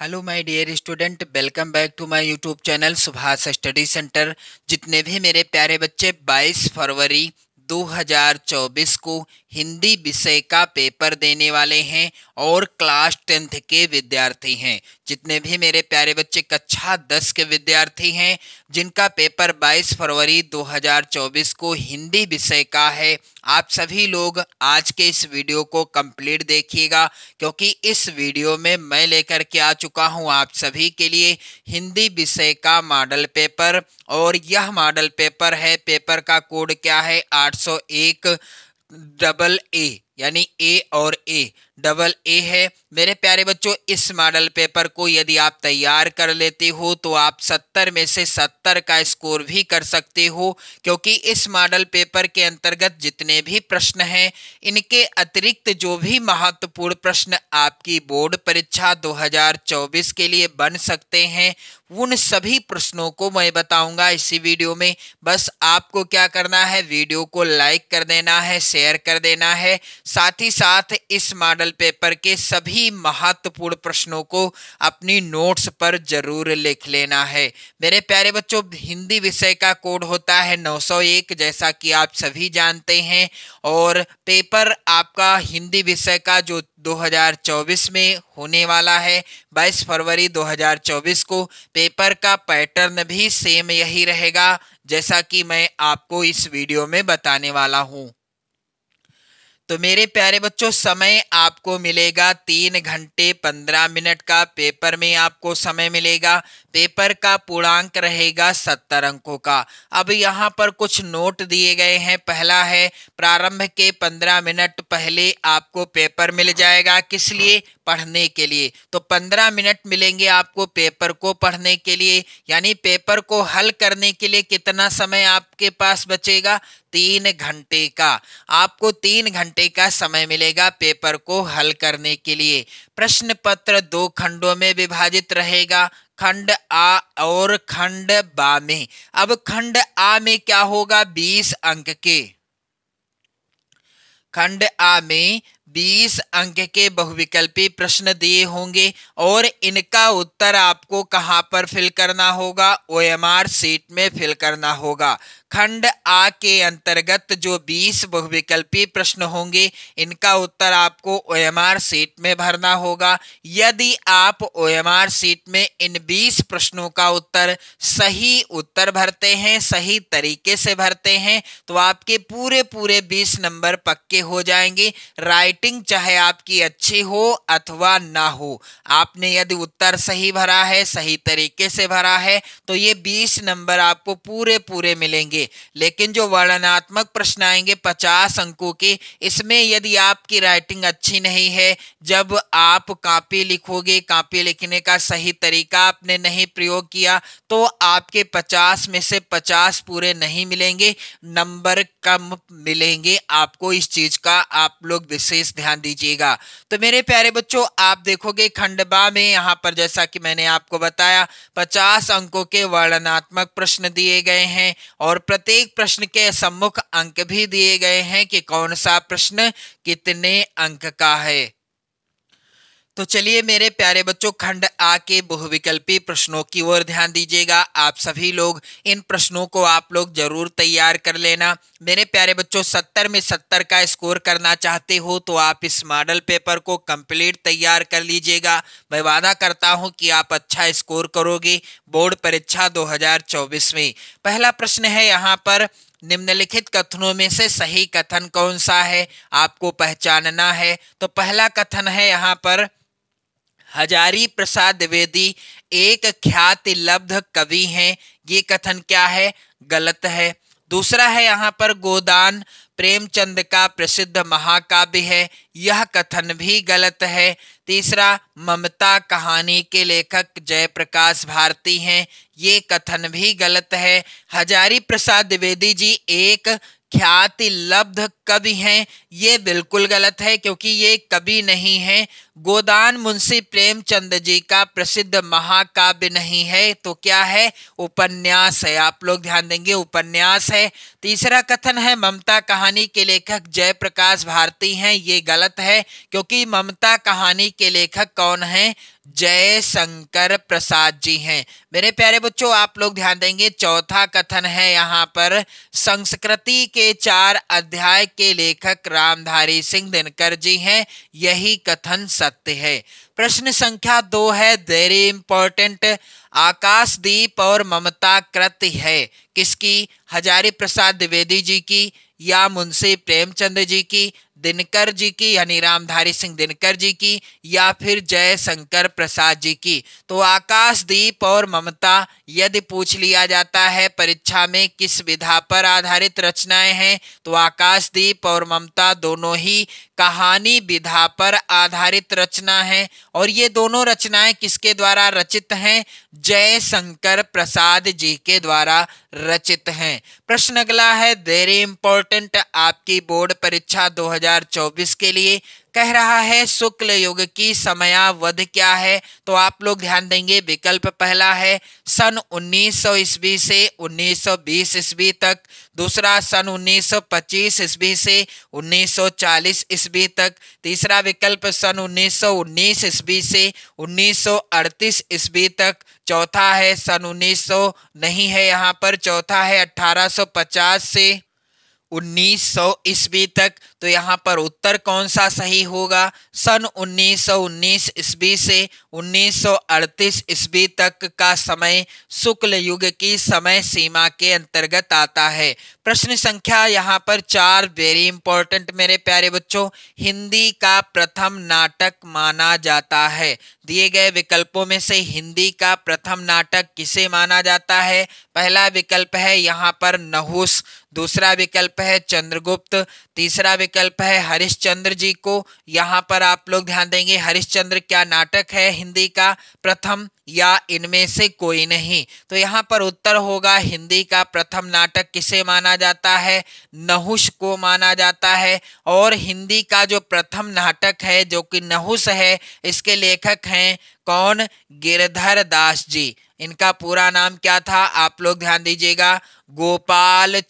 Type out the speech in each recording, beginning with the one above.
Hello my dear student, welcome back to my YouTube channel Subhash study centre. जितने भी मेरे प्यारे बच्चे 22 फरवरी 2024 को हिंदी विषय का पेपर देने वाले हैं और क्लास 10th के विद्यार्थी हैं, जितने भी मेरे प्यारे बच्चे कक्षा 10 के विद्यार्थी हैं जिनका पेपर 22 फरवरी 2024 को हिंदी विषय का है, आप सभी लोग आज के इस वीडियो को कंप्लीट देखिएगा, क्योंकि इस वीडियो में मैं लेकर के आ चुका हूं आप सभी के लिए हिंदी विषय का मॉडल पेपर। और यह मॉडल पेपर है, पेपर का कोड क्या है 801 डबल ए, यानी ए और ए डबल ए है। मेरे प्यारे बच्चों, इस मॉडल पेपर को यदि आप तैयार कर लेते हो तो आप 70 में से 70 का स्कोर भी कर सकते हो, क्योंकि इस मॉडल पेपर के अंतर्गत जितने भी प्रश्न हैं इनके अतिरिक्त जो भी महत्वपूर्ण प्रश्न आपकी बोर्ड परीक्षा 2024 के लिए बन सकते हैं उन सभी प्रश्नों को मैं बताऊंगा इसी वीडियो में। बस आपको क्या करना है, वीडियो को लाइक कर देना है, शेयर कर देना है, साथ ही साथ इस मॉडल पेपर के सभी महत्वपूर्ण प्रश्नों को अपनी नोट्स पर जरूर लिख लेना है। मेरे प्यारे बच्चों, हिंदी विषय का कोड होता है 901, जैसा कि आप सभी जानते हैं, और पेपर आपका हिंदी विषय का जो 2024 में होने वाला है 22 फरवरी 2024 को, पेपर का पैटर्न भी सेम यही रहेगा जैसा कि मैं आपको इस वीडियो में बताने वाला हूं। तो मेरे प्यारे बच्चों, समय आपको मिलेगा 3 घंटे 15 मिनट का, पेपर में आपको समय मिलेगा। पेपर का पूर्णांक रहेगा 70 अंकों का। अब यहाँ पर कुछ नोट दिए गए हैं। पहला है, प्रारंभ के 15 मिनट पहले आपको पेपर मिल जाएगा, किस लिए? पढ़ने के लिए। तो 15 मिनट मिलेंगे आपको पेपर को पढ़ने के लिए, यानी पेपर को हल करने के लिए कितना समय आपके पास बचेगा? 3 घंटे का। आपको 3 घंटे का समय मिलेगा पेपर को हल करने के लिए। प्रश्न पत्र 2 खंडों में विभाजित रहेगा, खंड आ और खंड बा में। अब खंड आ में क्या होगा? 20 अंक के, खंड आ में 20 अंक के बहुविकल्पी प्रश्न दिए होंगे और इनका उत्तर आपको कहां पर फिल करना होगा? ओएमआर शीट में फिल करना होगा। खंड आ के अंतर्गत जो 20 बहुविकल्पी प्रश्न होंगे इनका उत्तर आपको ओएमआर शीट में भरना होगा। यदि आप ओएमआर शीट में इन 20 प्रश्नों का उत्तर सही उत्तर भरते हैं, सही तरीके से भरते हैं, तो आपके पूरे पूरे 20 नंबर पक्के हो जाएंगे। राइटिंग चाहे आपकी अच्छी हो अथवा ना हो, आपने यदि उत्तर सही भरा है, सही तरीके से भरा है, तो ये 20 नंबर आपको पूरे पूरे मिलेंगे। लेकिन जो वर्णनात्मक प्रश्न आएंगे 50 अंकों के, इसमें यदि आपकी राइटिंग अच्छी नहीं है, जब आप कॉपी लिखोगे, कॉपी लिखने का सही तरीका आपने नहीं प्रयोग किया, तो आपके 50 में से 50 पूरे नहीं मिलेंगे, नंबर कम मिलेंगे आपको। इस चीज का आप लोग विशेष ध्यान दीजिएगा। तो मेरे प्यारे बच्चों, आप देखोगे खंड बा में यहाँ पर जैसा कि मैंने आपको बताया 50 अंकों के वर्णनात्मक प्रश्न दिए गए हैं और प्रत्येक प्रश्न के सम्मुख अंक भी दिए गए हैं कि कौन सा प्रश्न कितने अंक का है। तो चलिए मेरे प्यारे बच्चों, खंड आ के बहुविकल्पी प्रश्नों की ओर ध्यान दीजिएगा। आप सभी लोग इन प्रश्नों को आप लोग जरूर तैयार कर लेना। मेरे प्यारे बच्चों, 70 में 70 का स्कोर करना चाहते हो तो आप इस मॉडल पेपर को कंप्लीट तैयार कर लीजिएगा। मैं वादा करता हूं कि आप अच्छा स्कोर करोगे बोर्ड परीक्षा 2024 में। पहला प्रश्न है यहाँ पर, निम्नलिखित कथनों में से सही कथन कौन सा है, आपको पहचानना है। तो पहला कथन है यहाँ पर, हजारी प्रसाद द्विवेदी एक ख्याति लब्ध कवि हैं। ये कथन क्या है? गलत है। दूसरा है यहाँ पर, गोदान प्रेमचंद का प्रसिद्ध महाकाव्य है। यह कथन भी गलत है। तीसरा, ममता कहानी के लेखक जयप्रकाश भारती हैं। ये कथन भी गलत है। हजारी प्रसाद द्विवेदी जी एक ख्याति लब्ध कवि हैं, ये बिल्कुल गलत है क्योंकि ये कवि नहीं है। गोदान मुंशी प्रेमचंद जी का प्रसिद्ध महाकाव्य नहीं है, तो क्या है? उपन्यास है। आप लोग ध्यान देंगे, उपन्यास है। तीसरा कथन है ममता कहानी के लेखक जयप्रकाश भारती हैं। ये गलत है क्योंकि ममता कहानी के लेखक कौन हैं? जयशंकर प्रसाद जी हैं। मेरे प्यारे बच्चों, आप लोग ध्यान देंगे, चौथा कथन है यहाँ पर संस्कृति के 4 अध्याय के लेखक रामधारी सिंह दिनकर जी हैं। यही कथन सत्य है। प्रश्न संख्या 2 है, वेरी इंपॉर्टेंट। आकाशदीप और ममता कृति है किसकी? हजारी प्रसाद द्विवेदी जी की या मुंशी प्रेमचंद जी की, दिनकर जी की यानी रामधारी सिंह दिनकर जी की, या फिर जयशंकर प्रसाद जी की? तो आकाशदीप और ममता यदि पूछ लिया जाता है परीक्षा में किस विधा पर आधारित रचनाएं हैं, तो आकाशदीप और ममता दोनों ही कहानी विधा पर आधारित रचना है। और ये दोनों रचनाएं किसके द्वारा रचित हैं? जयशंकर प्रसाद जी के द्वारा रचित हैं। प्रश्न अगला है, वेरी इंपॉर्टेंट, आपकी बोर्ड परीक्षा 2024 के लिए कह रहा है शुक्ल युग की समयावधि क्या है? तो आप लोग ध्यान देंगे, विकल्प पहला है सन 1900 ईस्वी से 1920 ईस्वी तक, दूसरा सन 1925 ईस्वी से 1940 ईस्वी तक, तीसरा विकल्प सन 1919 ईस्वी से 1938 ईस्वी तक, चौथा है सन 1900 नहीं है यहाँ पर, चौथा है 1850 से 1900 ईस्वी तक। तो यहाँ पर उत्तर कौन सा सही होगा? सन 1919 ईस्वी से 1938 ईस्वी तक का समय शुक्ल युग की समय सीमा के अंतर्गत आता है। प्रश्न संख्या यहाँ पर 4, वेरी इंपॉर्टेंट मेरे प्यारे बच्चों, हिंदी का प्रथम नाटक माना जाता है। दिए गए विकल्पों में से हिंदी का प्रथम नाटक किसे माना जाता है? पहला विकल्प है यहाँ पर नहुस, दूसरा विकल्प है चंद्रगुप्त, तीसरा विकल्प है हरिश्चंद्र जी को। यहाँ पर आप लोग ध्यान देंगे, हरिश्चंद्र क्या नाटक है हिंदी का प्रथम, या इनमें से कोई नहीं? तो यहाँ पर उत्तर होगा हिंदी का प्रथम नाटक किसे माना जाता है? नहुस को माना जाता है। और हिंदी का जो प्रथम नाटक है जो कि नहुस है, इसके लेखक हैं कौन? गिरधर दास जी। इनका पूरा नाम क्या था? आप लोग ध्यान दीजिएगा, गोपाल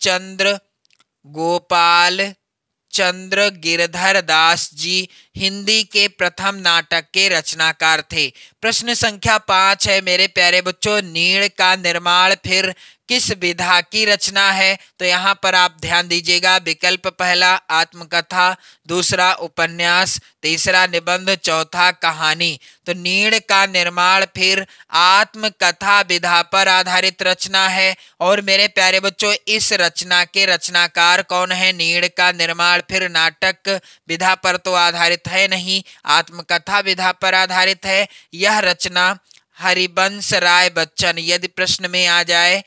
चंद्र गिरधर दास जी हिंदी के प्रथम नाटक के रचनाकार थे। प्रश्न संख्या 5 है मेरे प्यारे बच्चों, नीड़ का निर्माण फिर किस विधा की रचना है? तो यहाँ पर आप ध्यान दीजिएगा, विकल्प पहला आत्मकथा, दूसरा उपन्यास, तीसरा निबंध, चौथा कहानी। तो नीड़ का निर्माण फिर आत्मकथा विधा पर आधारित रचना है। और मेरे प्यारे बच्चों, इस रचना के रचनाकार कौन है? नीड़ का निर्माण फिर नाटक विधा पर तो आधारित है नहीं, आत्मकथा विधा पर आधारित है। यह रचना हरिवंश राय बच्चन, यदि प्रश्न में आ जाए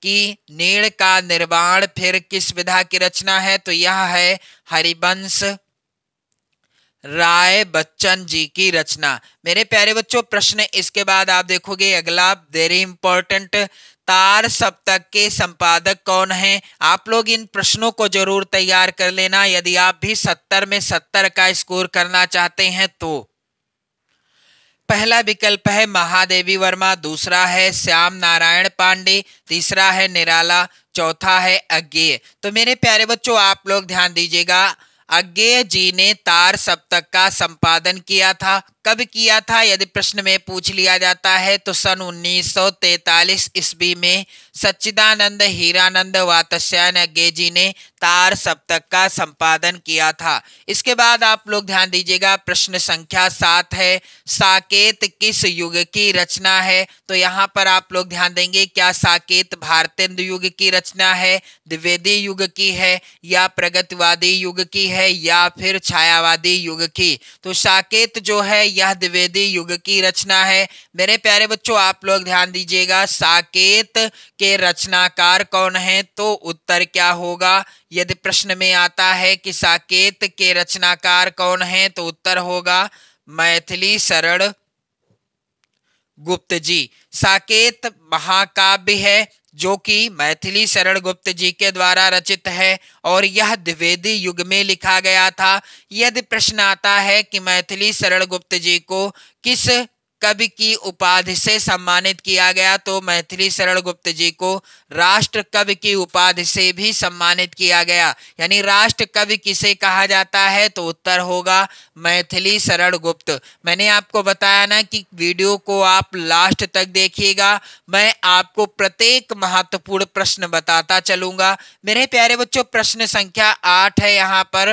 कि नीड़ का निर्माण फिर किस विधा की रचना है, तो यह है हरिवंश राय बच्चन जी की रचना। मेरे प्यारे बच्चों, प्रश्न इसके बाद आप देखोगे अगला, वेरी इंपॉर्टेंट, तार सप्तक के संपादक कौन हैं? आप लोग इन प्रश्नों को जरूर तैयार कर लेना यदि आप भी 70 में 70 का स्कोर करना चाहते हैं तो। पहला विकल्प है महादेवी वर्मा, दूसरा है श्याम नारायण पांडे, तीसरा है निराला, चौथा है अज्ञेय। तो मेरे प्यारे बच्चों, आप लोग ध्यान दीजिएगा, अज्ञेय जी ने तार सप्तक का संपादन किया था। कब किया था यदि प्रश्न में पूछ लिया जाता है, तो सन 1943 ईस्वी में सच्चिदानंद हीरानंद वात्स्यायन अज्ञेय जी ने तार सप्तक का संपादन किया था। इसके बाद आप लोग ध्यान दीजिएगा, प्रश्न संख्या 7 है, साकेत किस युग की रचना है? तो यहाँ पर आप लोग ध्यान देंगे, क्या साकेत भारतेंदु युग की रचना है, द्विवेदी युग की है, या प्रगतिवादी युग की है, या फिर छायावादी युग की? तो साकेत जो है यह द्विवेदी युग की रचना है। मेरे प्यारे बच्चों, आप लोग ध्यान दीजिएगा, साकेत के रचनाकार कौन है? तो उत्तर क्या होगा यदि प्रश्न में आता है कि साकेत के रचनाकार कौन है, तो उत्तर होगा मैथिली शरण गुप्त जी। साकेत महाकाव्य है जो कि मैथिली शरण गुप्त जी के द्वारा रचित है और यह द्विवेदी युग में लिखा गया था। यदि प्रश्न आता है कि मैथिली शरण गुप्त जी को किस कवि की उपाधि से सम्मानित किया गया, तो मैथिली शरण गुप्त जी को राष्ट्र कवि की उपाधि से भी सम्मानित किया गया। यानी राष्ट्र कवि किसे कहा जाता है, तो उत्तर होगा मैथिली शरण गुप्त। मैंने आपको बताया ना कि वीडियो को आप लास्ट तक देखिएगा, मैं आपको प्रत्येक महत्वपूर्ण प्रश्न बताता चलूंगा। मेरे प्यारे बच्चों, प्रश्न संख्या 8 है यहाँ पर,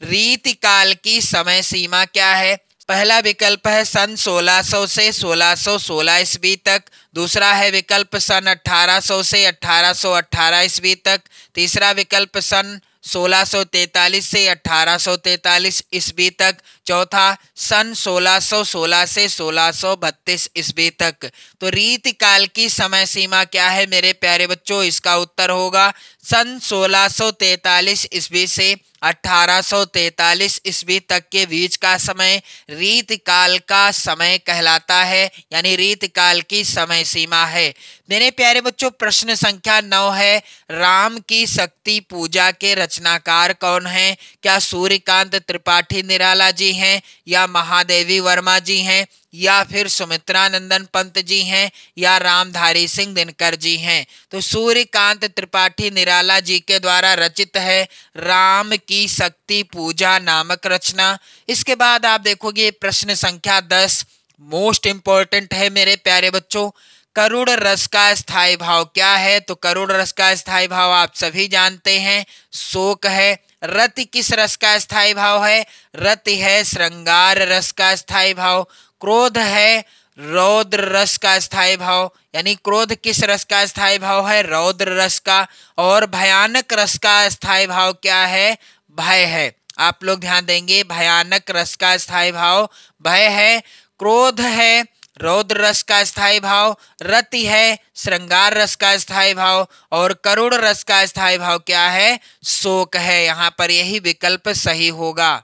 रीतिकाल की समय सीमा क्या है। पहला विकल्प है सन 1600 से 1616 ईस्वी तक। दूसरा है विकल्प सन 1800 से 1818 ईस्वी तक। तीसरा विकल्प सन 1643 से 1843 ईस्वी तक। चौथा सन 1616 से 1632 ईस्वी तक। तो रीतिकाल की समय सीमा क्या है मेरे प्यारे बच्चों, इसका उत्तर होगा सन 1643 ईस्वी से 1843 ईस्वी तक के बीच का समय रीतिकाल का समय कहलाता है, यानी रीतिकाल की समय सीमा है। मेरे प्यारे बच्चों, प्रश्न संख्या 9 है, राम की शक्ति पूजा के रचनाकार कौन हैं। क्या सूर्यकांत त्रिपाठी निराला जी हैं, या महादेवी वर्मा जी हैं, या फिर सुमित्रा नंदन पंत जी हैं, या रामधारी सिंह दिनकर जी हैं। तो सूर्यकांत त्रिपाठी निराला जी के द्वारा रचित है राम की शक्ति पूजा नामक रचना। इसके बाद आप देखोगे प्रश्न संख्या 10 मोस्ट इंपॉर्टेंट है मेरे प्यारे बच्चों, करुण रस का स्थायी भाव क्या है। तो करुण रस का स्थायी भाव आप सभी जानते हैं, शोक है। रति किस रस का स्थायी भाव है, रति है श्रृंगार रस का स्थायी भाव। क्रोध है रौद्र रस का स्थायी भाव, यानी क्रोध किस रस का स्थायी भाव है, रौद्र रस का। और भयानक रस का स्थायी भाव क्या है, भय है। आप लोग ध्यान देंगे, भयानक रस का स्थायी भाव भय है। क्रोध है रौद्र रस का स्थायी भाव, रति है श्रृंगार रस का स्थायी भाव, और करुण रस का स्थायी भाव क्या है, शोक है। यहाँ पर यही विकल्प सही होगा।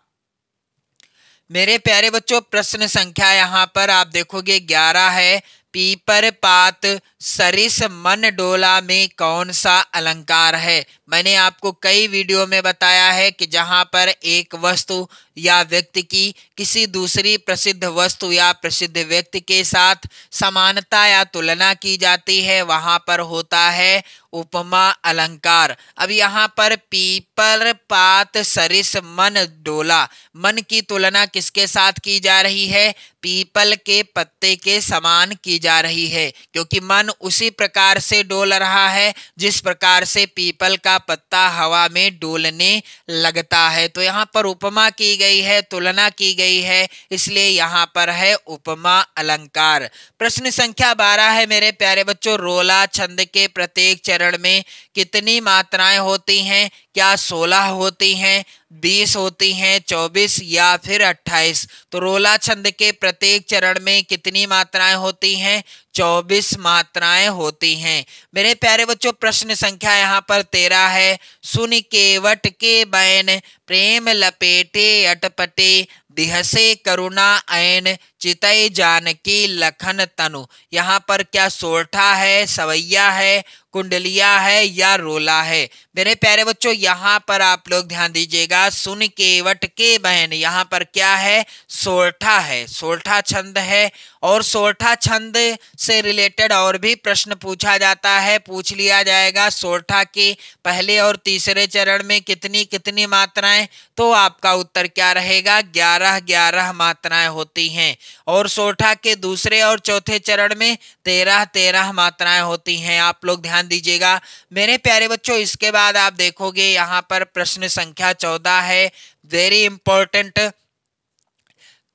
मेरे प्यारे बच्चों, प्रश्न संख्या यहाँ पर आप देखोगे 11 है, पीपर पात सरिस मन डोला में कौन सा अलंकार है। मैंने आपको कई वीडियो में बताया है कि जहां पर एक वस्तु या व्यक्ति की किसी दूसरी प्रसिद्ध वस्तु या प्रसिद्ध व्यक्ति के साथ समानता या तुलना की जाती है, वहां पर होता है उपमा अलंकार। अब यहाँ पर पीपर पात सरिस मन डोला, मन की तुलना किसके साथ की जा रही है, पीपल के पत्ते के समान की जा रही है, क्योंकि मन उसी प्रकार से डोल रहा है जिस प्रकार से पीपल का पत्ता हवा में डोलने लगता है। तो यहाँ पर उपमा की गई है, तुलना की गई है, इसलिए यहाँ पर है उपमा अलंकार। प्रश्न संख्या 12 है मेरे प्यारे बच्चों, रोला छंद के प्रत्येक चरण में कितनी मात्राएं होती हैं। क्या 16 होती हैं, 20 होती हैं, 24 या फिर 28। तो रोला छंद के प्रत्येक चरण में कितनी मात्राएं होती हैं, 24 मात्राएं होती हैं। मेरे प्यारे बच्चों, प्रश्न संख्या यहाँ पर 13 है, सुन केवट के बैन प्रेम लपेटे अटपटे बिहसे करुणा ऐन चितई जानकी लखन तनु। यहाँ पर क्या सोरठा है, सवैया है, कुंडलिया है, या रोला है। मेरे प्यारे बच्चों, यहाँ पर आप लोग ध्यान दीजिएगा, सुन केवट के बहन, यहाँ पर क्या है, सोरठा है, सोरठा छंद है। और सोरठा छंद से रिलेटेड और भी प्रश्न पूछा जाता है, पूछ लिया जाएगा सोरठा के पहले और तीसरे चरण में कितनी कितनी मात्राएं। तो आपका उत्तर क्या रहेगा, 11 मात्राएं होती हैं। और सोरठा के दूसरे और चौथे चरण में 13 मात्राएं होती हैं। आप लोग ध्यान दीजिएगा मेरे प्यारे बच्चों। इसके बाद आप देखोगे यहाँ पर प्रश्न संख्या 14 है, वेरी इंपॉर्टेंट,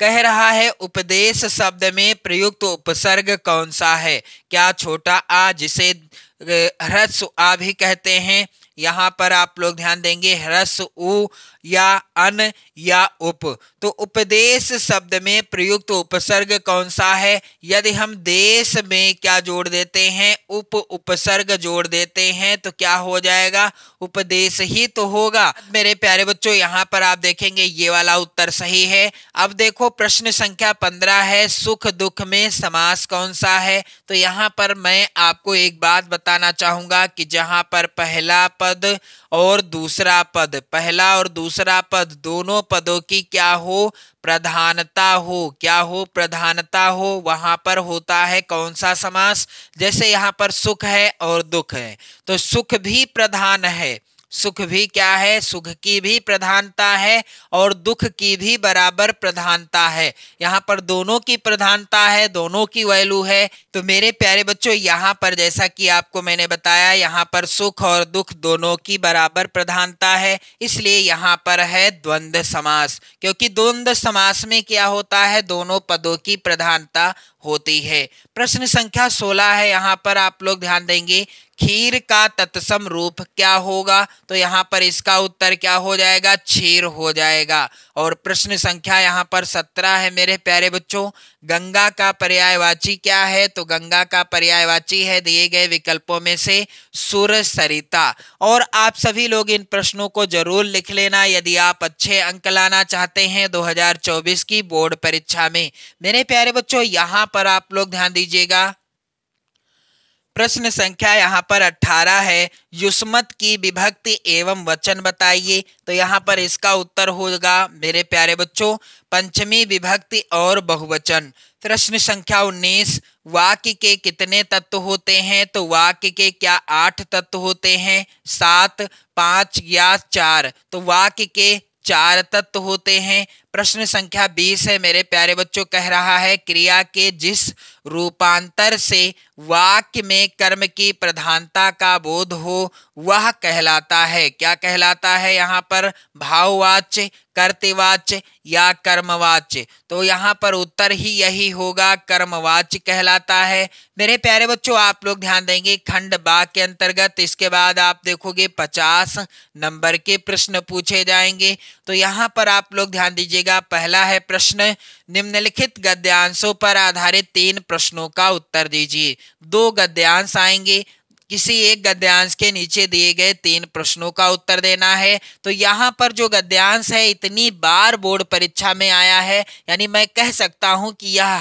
कह रहा है उपदेश शब्द में प्रयुक्त उपसर्ग कौन सा है। क्या छोटा आ, जिसे ह्रस्व आ भी कहते हैं, यहाँ पर आप लोग ध्यान देंगे, ह्रस्व उ, या अन, या उप। तो उपदेश शब्द में प्रयुक्त उपसर्ग कौन सा है। यदि हम देश में क्या जोड़ देते हैं, उपसर्ग जोड़ देते हैं, तो क्या हो जाएगा, उपदेश ही तो होगा। मेरे प्यारे बच्चों यहाँ पर आप देखेंगे ये वाला उत्तर सही है। अब देखो प्रश्न संख्या 15 है, सुख दुख में समास कौन सा है। तो यहाँ पर मैं आपको एक बात बताना चाहूंगा कि जहाँ पर पहला पद और दूसरा पद, पहला और दूसरा पद दोनों पदों की क्या हो, प्रधानता हो, क्या हो, प्रधानता हो, वहां पर होता है कौन सा समास। जैसे यहाँ पर सुख है और दुख है, तो सुख भी प्रधान है, सुख भी क्या है, सुख की भी प्रधानता है और दुख की भी बराबर प्रधानता है। यहाँ पर दोनों की प्रधानता है, दोनों की वैल्यू है। तो मेरे प्यारे बच्चों यहाँ पर जैसा कि आपको मैंने बताया, यहाँ पर सुख और दुख दोनों की बराबर प्रधानता है, इसलिए यहाँ पर है द्वंद्व समास। क्योंकि द्वंद्व समास में क्या होता है, दोनों पदों की प्रधानता होती है। प्रश्न संख्या 16 है, यहाँ पर आप लोग ध्यान देंगे, खीर का तत्सम रूप क्या होगा। तो यहाँ पर इसका उत्तर क्या हो जाएगा, क्षीर हो जाएगा। और प्रश्न संख्या यहाँ पर 17 है मेरे प्यारे बच्चों, गंगा का पर्यायवाची क्या है। तो गंगा का पर्यायवाची है दिए गए विकल्पों में से सुर सरिता। और आप सभी लोग इन प्रश्नों को जरूर लिख लेना यदि आप अच्छे अंक लाना चाहते हैं 2024 की बोर्ड परीक्षा में। मेरे प्यारे बच्चों यहाँ पर आप लोग ध्यान दीजिएगा, प्रश्न संख्या यहाँ पर 18 है, युष्मत की विभक्ति एवं वचन बताइए। तो यहाँ पर इसका उत्तर होगा मेरे प्यारे बच्चों पंचमी विभक्ति और बहुवचन। प्रश्न संख्या 19, वाक्य के कितने तत्व होते हैं। तो वाक्य के क्या 8 तत्व होते हैं, 7, 5 या 4। तो वाक्य के 4 तत्व होते हैं। प्रश्न संख्या 20 है मेरे प्यारे बच्चों, कह रहा है क्रिया के जिस रूपांतर से वाक्य में कर्म की प्रधानता का बोध हो वह कहलाता है। क्या कहलाता है यहाँ पर, भाववाच्य, कर्तवाच्य या कर्मवाच्य। तो यहाँ पर उत्तर ही यही होगा, कर्मवाच्य कहलाता है। मेरे प्यारे बच्चों आप लोग ध्यान देंगे खंड बा के अंतर्गत इसके बाद आप देखोगे 50 नंबर के प्रश्न पूछे जाएंगे। तो यहाँ पर आप लोग ध्यान दीजिएगा, पहला है प्रश्न, निम्नलिखित गद्यांशों पर आधारित 3 प्रश्नों का उत्तर दीजिए। 2 गद्यांश आएंगे, किसी एक गद्यांश के नीचे दिए गए 3 प्रश्नों का उत्तर देना है। तो यहाँ पर जो गद्यांश है इतनी बार बोर्ड परीक्षा में आया है, यानी मैं कह सकता हूँ कि यह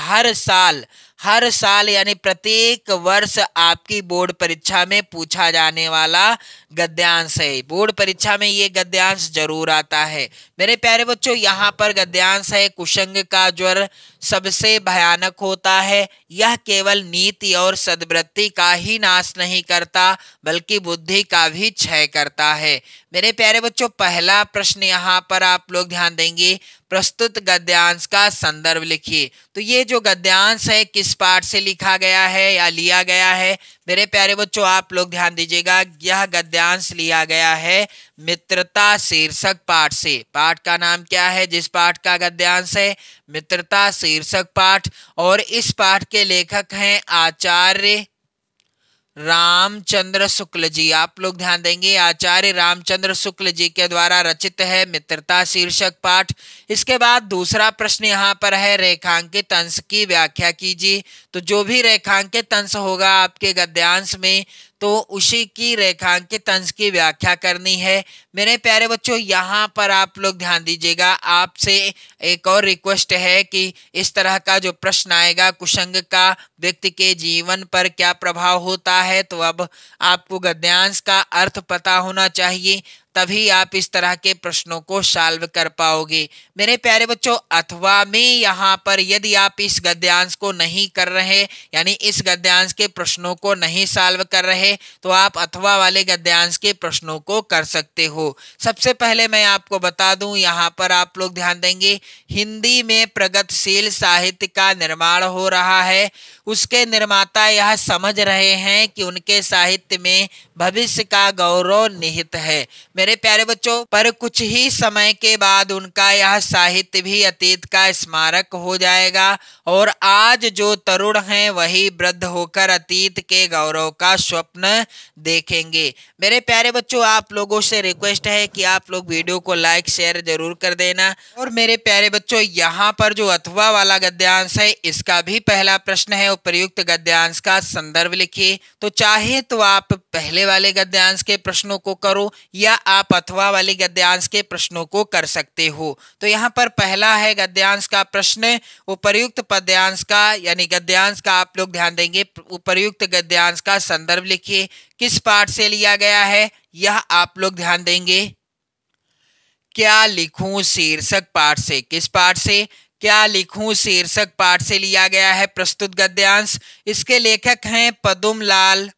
हर साल यानी प्रत्येक वर्ष आपकी बोर्ड परीक्षा में पूछा जाने वाला गद्यांश है। बोर्ड परीक्षा में ये गद्यांश जरूर आता है। मेरे प्यारे बच्चों यहाँ पर गद्यांश है, कुसंग का ज्वर सबसे भयानक होता है, यह केवल नीति और सद्वृत्ति का ही नाश नहीं करता बल्कि बुद्धि का भी क्षय करता है। मेरे प्यारे बच्चों पहला प्रश्न यहाँ पर आप लोग ध्यान देंगे, प्रस्तुत गद्यांश का संदर्भ लिखिए। तो ये जो गद्यांश है किस पाठ से लिखा गया है या लिया गया है। मेरे प्यारे बच्चों आप लोग ध्यान दीजिएगा, यह गद्यांश लिया गया है मित्रता शीर्षक पाठ से। पाठ का नाम क्या है जिस पाठ का गद्यांश है, मित्रता शीर्षक पाठ। और इस पाठ के लेखक हैं आचार्य रामचंद्र शुक्ल जी। आप लोग ध्यान देंगे, आचार्य रामचंद्र शुक्ल जी के द्वारा रचित है मित्रता शीर्षक पाठ। इसके बाद दूसरा प्रश्न यहाँ पर है, रेखांकित अंश की व्याख्या कीजिए। तो जो भी रेखांकित अंश होगा आपके गद्यांश में तो उसी की रेखांकित अंश की व्याख्या करनी है। मेरे प्यारे बच्चों यहाँ पर आप लोग ध्यान दीजिएगा, आपसे एक और रिक्वेस्ट है कि इस तरह का जो प्रश्न आएगा कुसंग का व्यक्ति के जीवन पर क्या प्रभाव होता है, तो अब आपको गद्यांश का अर्थ पता होना चाहिए, तभी आप इस तरह के प्रश्नों को सॉल्व कर पाओगे। मेरे प्यारे बच्चों अथवा में यहाँ पर यदि आप इस गद्यांश को नहीं कर रहे यानी इस गद्यांश के प्रश्नों को नहीं सॉल्व कर रहे तो आप अथवा वाले गद्यांश के प्रश्नों को कर सकते हो। सबसे पहले मैं आपको बता दूं, यहाँ पर आप लोग ध्यान देंगे, हिंदी में प्रगतिशील साहित्य का निर्माण हो रहा है। उसके निर्माता यह समझ रहे हैं कि उनके साहित्य में भविष्य का गौरव निहित है। मेरे प्यारे बच्चों पर कुछ ही समय के बाद उनका यह साहित्य भी अतीत का स्मारक हो जाएगा और आज जो तरुण हैं वही वृद्ध होकर अतीत के गौरव का स्वप्न देखेंगे। मेरे प्यारे बच्चों आप लोगों से रिक्वेस्ट है कि आप लोग वीडियो को लाइक शेयर जरूर कर देना। और मेरे प्यारे बच्चों यहाँ पर जो अथवा वाला गद्यांश है इसका भी पहला प्रश्न है, उपयुक्त गद्यांश का संदर्भ लिखिए। तो चाहे तो आप पहले वाले गद्यांश के प्रश्नों को करो या आप अथवा वाले गद्यांश के प्रश्नों को कर सकते हो। तो यहाँ पर पहला है गद्यांश का प्रश्न, उपर्युक्त पद्यांश का यानी गद्यांश का आप लोग ध्यान देंगे, उपर्युक्त गद्यांश का संदर्भ लिखिए। किस पाठ से लिया गया है यह आप लोग ध्यान देंगे। क्या लिखूं शीर्षक पाठ से। किस पाठ से? क्या लिखूं शीर्षक पाठ से लिया गया है प्रस्तुत गद्यांश। इसके लेखक हैं पदुमलाल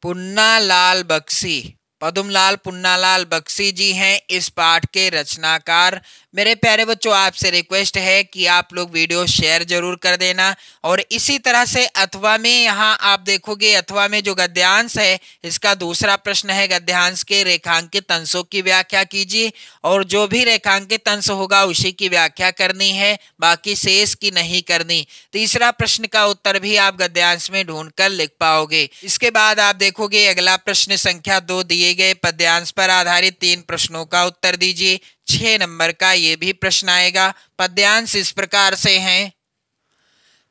पुन्नालाल बख्शी। पदुमलाल पुन्नालाल बख्शी जी हैं इस पाठ के रचनाकार। मेरे प्यारे बच्चों, आपसे रिक्वेस्ट है कि आप लोग वीडियो शेयर जरूर कर देना। और इसी तरह से अथवा में यहाँ आप देखोगे, अथवा में जो गद्यांश है इसका दूसरा प्रश्न है, गद्यांश के रेखांकित अंशों की व्याख्या कीजिए। और जो भी रेखांकित अंश होगा उसी की व्याख्या करनी है, बाकी शेष की नहीं करनी। तीसरा प्रश्न का उत्तर भी आप गद्यांश में ढूंढकर लिख पाओगे। इसके बाद आप देखोगे अगला प्रश्न संख्या 2, दिए गए पद्यांश पर आधारित 3 प्रश्नों का उत्तर दीजिए। 6 नंबर का ये भी प्रश्न आएगा। पद्यांश इस प्रकार से हैं।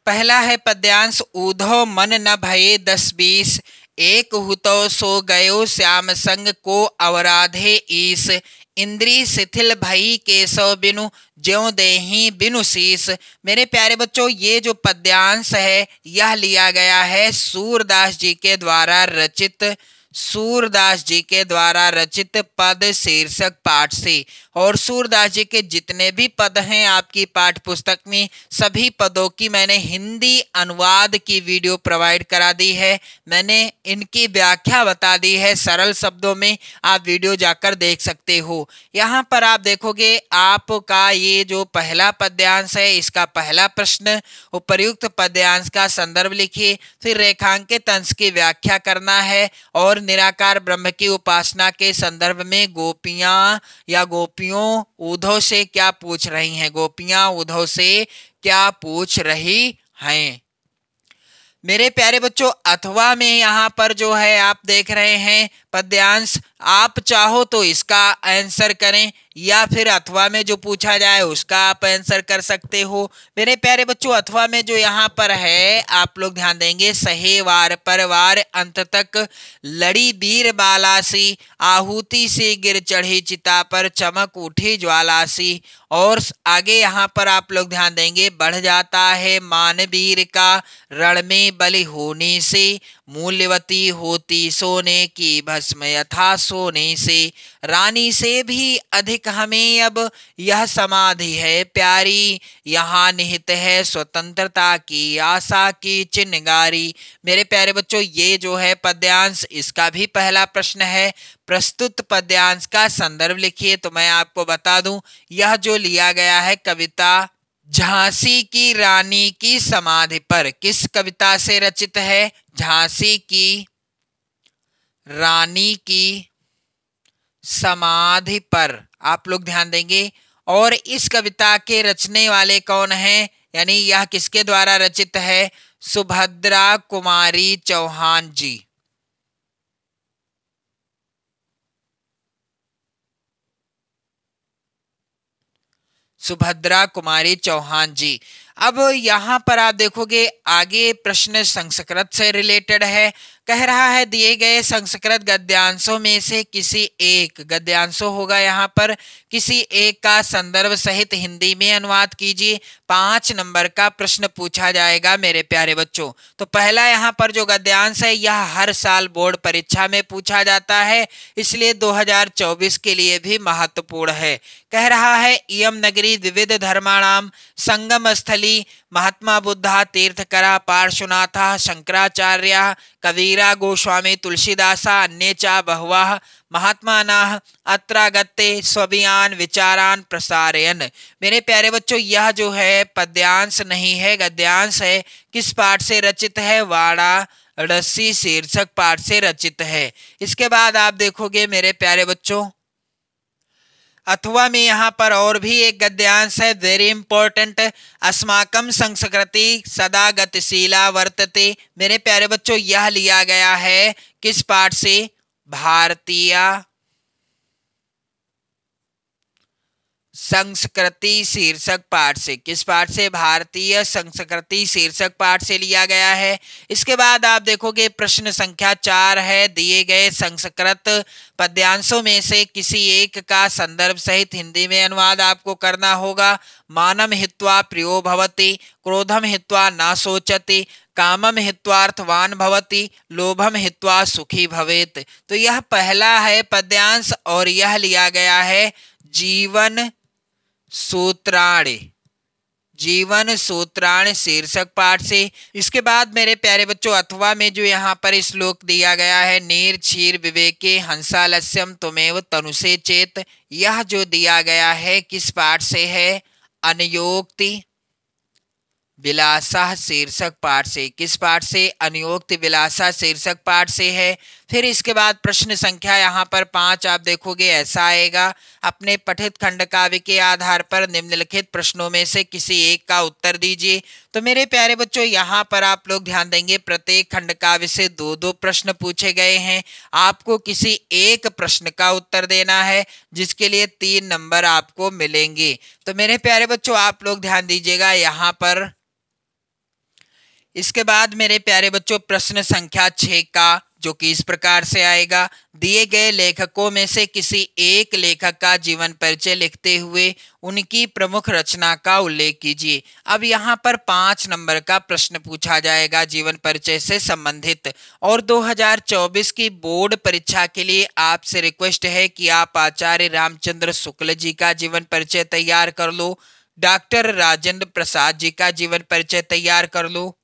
पहला है पद्यांश, ऊधो मन न भये 10-20, एक हुतो सो गयो श्याम संग को अवराधे ईस, इंद्री शिथिल भई केशव बिनु ज्यों देहि बिनु शीस। मेरे प्यारे बच्चों, ये जो पद्यांश है यह लिया गया है सूरदास जी के द्वारा रचित पद शीर्षक पाठ से। और सूरदास जी के जितने भी पद हैं आपकी पाठ्य पुस्तक में, सभी पदों की मैंने हिंदी अनुवाद की वीडियो प्रोवाइड करा दी है। मैंने इनकी व्याख्या बता दी है सरल शब्दों में, आप वीडियो जाकर देख सकते हो। यहाँ पर आप देखोगे आपका ये जो पहला पद्यांश है इसका पहला प्रश्न, उपर्युक्त पद्यांश का संदर्भ लिखिए, फिर रेखांकित अंश की व्याख्या करना है और निराकार ब्रह्म की उपासना के संदर्भ में गोपियां या गोपियों ऊधो से क्या पूछ रही हैं, गोपियां ऊधो से क्या पूछ रही हैं। मेरे प्यारे बच्चों, अथवा में यहाँ पर जो है आप देख रहे हैं पद्यांश, आप चाहो तो इसका आंसर करें या फिर अथवा में जो पूछा जाए उसका आप आंसर कर सकते हो। मेरे प्यारे बच्चों, अथवा में जो यहाँ पर है आप लोग ध्यान देंगे, सहे वार पर वार अंत तक लड़ी बीर बालासी, आहुति से गिर चढ़ी चिता पर चमक उठी ज्वालासी। और आगे यहाँ पर आप लोग ध्यान देंगे, बढ़ जाता है मानवीर का रण में बलि होने से, मूल्यवती होती सोने की भस्म यथा सोने से, रानी से भी अधिक हमें अब यह समाधि है प्यारी, यहाँ निहित है स्वतंत्रता की आशा की चिन्हगारी। मेरे प्यारे बच्चों, ये जो है पद्यांश, इसका भी पहला प्रश्न है, प्रस्तुत पद्यांश का संदर्भ लिखिए। तो मैं आपको बता दूं, यह जो लिया गया है कविता झांसी की रानी की समाधि पर, किस कविता से रचित है? झांसी की रानी की समाधि पर, आप लोग ध्यान देंगे। और इस कविता के रचने वाले कौन हैं, यानी यह किसके द्वारा रचित है? सुभद्रा कुमारी चौहान जी। सुभद्रा कुमारी चौहान जी। अब यहाँ पर आप देखोगे आगे प्रश्न संस्कृत से रिलेटेड है। कह रहा है दिए गए संस्कृत गद्यांशों में से किसी एक, गद्यांशों होगा यहाँ पर, किसी एक का संदर्भ सहित हिंदी में अनुवाद कीजिए। 5 नंबर का प्रश्न पूछा जाएगा मेरे प्यारे बच्चों। तो पहला यहाँ पर जो गद्यांश है यह हर साल बोर्ड परीक्षा में पूछा जाता है, इसलिए 2024 के लिए भी महत्वपूर्ण है। कह रहा है इयम नगरी द्विविध धर्माणाम संगम स्थली, महात्मा बुद्धा तीर्थकरा पार्श्वनाथा शंकराचार्य कबीरा गोस्वामी तुलसीदासा अन्ये च बहवः महात्मानाः अत्रागत्ते स्ववियान विचारान प्रसारयन्। मेरे प्यारे बच्चों, यह जो है पद्यांश नहीं है, गद्यांश है। किस पाठ से रचित है? वाराणसी शीर्षक पाठ से रचित है। इसके बाद आप देखोगे मेरे प्यारे बच्चों, अथवा में यहाँ पर और भी एक गद्यांश है, वेरी इंपॉर्टेंट, अस्माकं संस्कृति सदा गतिशीला वर्तते। मेरे प्यारे बच्चों, यह लिया गया है किस पाठ से? भारतीय संस्कृति शीर्षक पाठ से। किस पाठ से? भारतीय संस्कृति शीर्षक पाठ से लिया गया है। इसके बाद आप देखोगे प्रश्न संख्या 4 है, दिए गए संस्कृत पद्यांशों में से किसी एक का संदर्भ सहित हिंदी में अनुवाद आपको करना होगा। मानम हित्वा प्रियो भवति, क्रोधम हित्वा न शोचति, कामम हित्वार्थवान भवति, लोभम हित्वा सुखी भवेत। तो यह पहला है पद्यांश और यह लिया गया है जीवन सूत्राणि, जीवन सूत्राणि शीर्षक पाठ से। इसके बाद मेरे प्यारे बच्चों अथवा में जो यहाँ पर श्लोक दिया गया है, नीर क्षीर विवेके हंसालस्यम त्वमेव तनुषे चेत, यह जो दिया गया है किस पाठ से है? अनयोक्ति विलासा शीर्षक पाठ से। किस पाठ से? अनयोक्ति विलासा शीर्षक पाठ से है। फिर इसके बाद प्रश्न संख्या यहाँ पर 5 आप देखोगे ऐसा आएगा, अपने पठित खंड काव्य के आधार पर निम्नलिखित प्रश्नों में से किसी एक का उत्तर दीजिए। तो मेरे प्यारे बच्चों यहाँ पर आप लोग ध्यान देंगे, प्रत्येक खंड काव्य से 2-2 प्रश्न पूछे गए हैं। आपको किसी एक प्रश्न का उत्तर देना है जिसके लिए 3 नंबर आपको मिलेंगे। तो मेरे प्यारे बच्चों आप लोग ध्यान दीजिएगा यहाँ पर। इसके बाद मेरे प्यारे बच्चों प्रश्न संख्या 6 का जो कि इस प्रकार से आएगा, दिए गए लेखकों में से किसी एक लेखक का जीवन परिचय लिखते हुए उनकी प्रमुख रचना का उल्लेख कीजिए। अब यहाँ पर 5 नंबर का प्रश्न पूछा जाएगा जीवन परिचय से संबंधित। और 2024 की बोर्ड परीक्षा के लिए आपसे रिक्वेस्ट है कि आप आचार्य रामचंद्र शुक्ल जी का जीवन परिचय तैयार कर लो, डॉक्टर राजेंद्र प्रसाद जी का जीवन परिचय तैयार कर लो,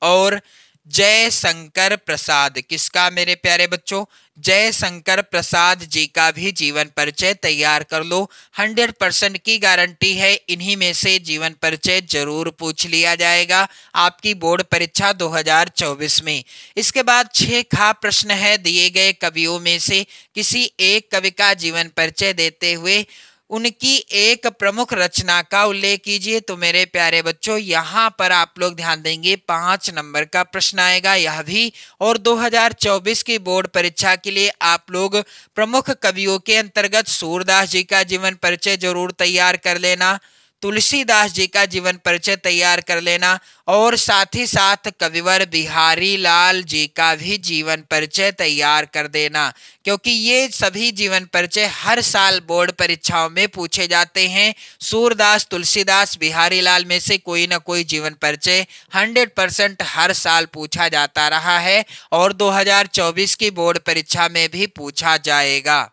और जय शंकर प्रसाद, किसका मेरे प्यारे बच्चों? जय शंकर प्रसाद जी का भी जीवन परिचय तैयार कर लो। 100% की गारंटी है इन्हीं में से जीवन परिचय जरूर पूछ लिया जाएगा आपकी बोर्ड परीक्षा 2024 में। इसके बाद 6 खा प्रश्न है, दिए गए कवियों में से किसी एक कवि का जीवन परिचय देते हुए उनकी एक प्रमुख रचना का उल्लेख कीजिए। तो मेरे प्यारे बच्चों यहाँ पर आप लोग ध्यान देंगे 5 नंबर का प्रश्न आएगा यह भी। और 2024 की बोर्ड परीक्षा के लिए आप लोग प्रमुख कवियों के अंतर्गत सूरदास जी का जीवन परिचय जरूर तैयार कर लेना, तुलसीदास जी का जीवन परिचय तैयार कर लेना, और साथ ही साथ कविवर बिहारी लाल जी का भी जीवन परिचय तैयार कर देना, क्योंकि ये सभी जीवन परिचय हर साल बोर्ड परीक्षाओं में पूछे जाते हैं। सूरदास, तुलसीदास, बिहारी लाल में से कोई ना कोई जीवन परिचय 100% हर साल पूछा जाता रहा है और 2024 की बोर्ड परीक्षा में भी पूछा जाएगा।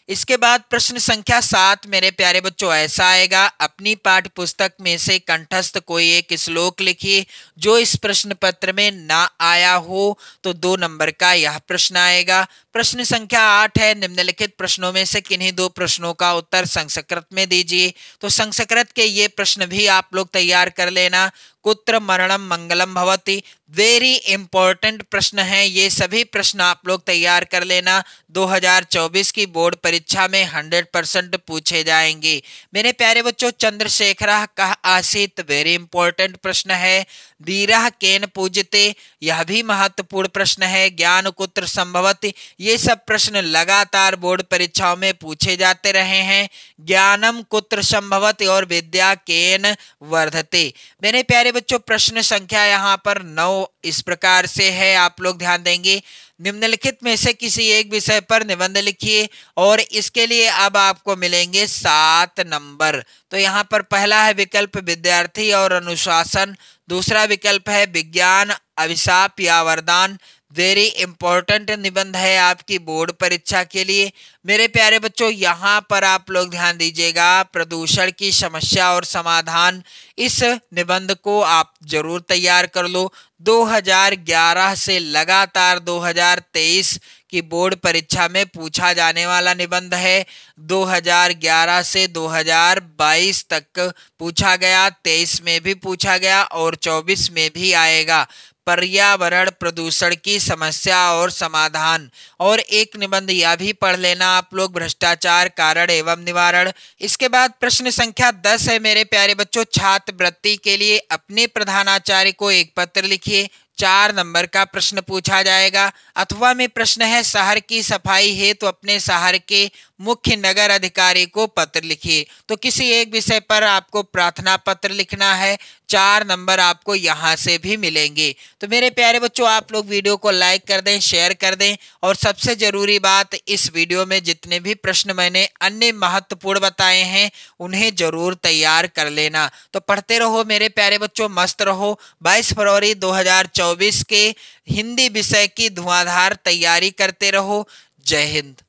इसके बाद प्रश्न संख्या 7 मेरे प्यारे बच्चों ऐसा आएगा, अपनी पाठ्य पुस्तक में से कंठस्थ कोई एक श्लोक लिखिए जो इस प्रश्न पत्र में ना आया हो। तो 2 नंबर का यह प्रश्न आएगा। प्रश्न संख्या 8 है, निम्नलिखित प्रश्नों में से किन्हीं 2 प्रश्नों का उत्तर संस्कृत में दीजिए। तो संस्कृत के ये प्रश्न भी आप लोग तैयार कर लेना। कुत्र मरणम मंगलम भवति, वेरी इंपॉर्टेंट प्रश्न है, ये सभी प्रश्न आप लोग तैयार कर लेना। 2024 की बोर्ड परीक्षा में 100% पूछे जाएंगे। मेरे प्यारे बच्चों चंद्रशेखर कह आसीत, वेरी इंपॉर्टेंट प्रश्न है। धीरः केन पूज्यते, यह भी महत्वपूर्ण प्रश्न है। ज्ञान कुत्र संभवति, ये सब प्रश्न लगातार बोर्ड परीक्षाओं में पूछे जाते रहे हैं। ज्ञानम कुत्र संभवति और विद्या केन वर्धते। मेरे प्यारे बच्चों प्रश्न संख्या यहाँ पर 9 इस प्रकार से है, आप लोग ध्यान देंगे। निम्नलिखित में से किसी एक विषय पर निबंध लिखिए और इसके लिए अब आपको मिलेंगे 7 नंबर। तो यहाँ पर पहला है विकल्प विद्यार्थी और अनुशासन, दूसरा विकल्प है विज्ञान अभिशाप या वरदान, वेरी इंपॉर्टेंट निबंध है आपकी बोर्ड परीक्षा के लिए। मेरे प्यारे बच्चों यहाँ पर आप लोग ध्यान दीजिएगा, प्रदूषण की समस्या और समाधान, इस निबंध को आप जरूर तैयार कर लो। 2011 से लगातार 2023 की बोर्ड परीक्षा में पूछा जाने वाला निबंध है। 2011 से 2022 तक पूछा गया, 23 में भी पूछा गया और 24 में भी आएगा। पर्यावरण प्रदूषण की समस्या और समाधान। और एक निबंध यह भी पढ़ लेना आप लोग, भ्रष्टाचार कारण एवं निवारण। इसके बाद प्रश्न संख्या 10 है मेरे प्यारे बच्चों, छात्रवृत्ति के लिए अपने प्रधानाचार्य को एक पत्र लिखिए। 4 नंबर का प्रश्न पूछा जाएगा। अथवा में प्रश्न है, शहर की सफाई हेतु अपने शहर के मुख्य नगर अधिकारी को पत्र लिखिए। तो किसी एक विषय पर आपको प्रार्थना पत्र लिखना है। 4 नंबर आपको यहाँ से भी मिलेंगे। तो मेरे प्यारे बच्चों, आप लोग वीडियो को लाइक कर दें, शेयर कर दें, और सबसे जरूरी बात, इस वीडियो में जितने भी प्रश्न मैंने अन्य महत्वपूर्ण बताए हैं उन्हें जरूर तैयार कर लेना। तो पढ़ते रहो मेरे प्यारे बच्चों, मस्त रहो। 22 फरवरी 2024 के हिंदी विषय की धुआंधार तैयारी करते रहो। जय हिंद।